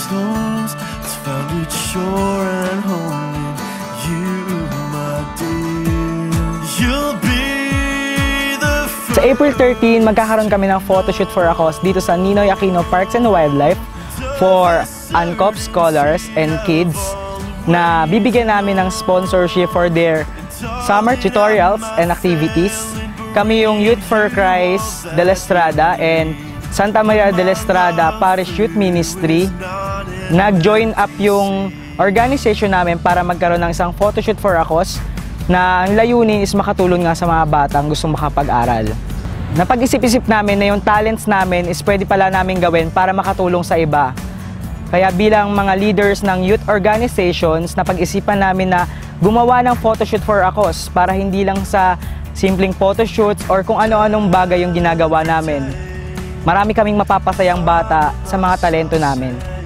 storms, it's found its shore and home in you, my dear. You'll be the first. Sa April 13, magkakaroon kami ng photoshoot for a cause dito sa Ninoy Aquino Parks and Wildlife for ANCOP scholars and kids na bibigyan namin ng sponsorship for their summer tutorials and activities. Kami yung Youth for Christ de la Estrada and Santa Maria de la Estrada Parish Youth Ministry. Nag-join up yung organization namin para magkaroon ng isang photoshoot for a cause na ang layunin is makatulong nga sa mga batang gustong makapag-aral. Napag-isip-isip namin na yung talents namin is pwede pala namin gawin para makatulong sa iba. Kaya bilang mga leaders ng youth organizations, napag-isipan namin na gumawa ng photoshoot for a cause para hindi lang sa simpleng photoshoots or kung ano-anong bagay yung ginagawa namin. Marami kaming mapapasayang bata sa mga talento namin.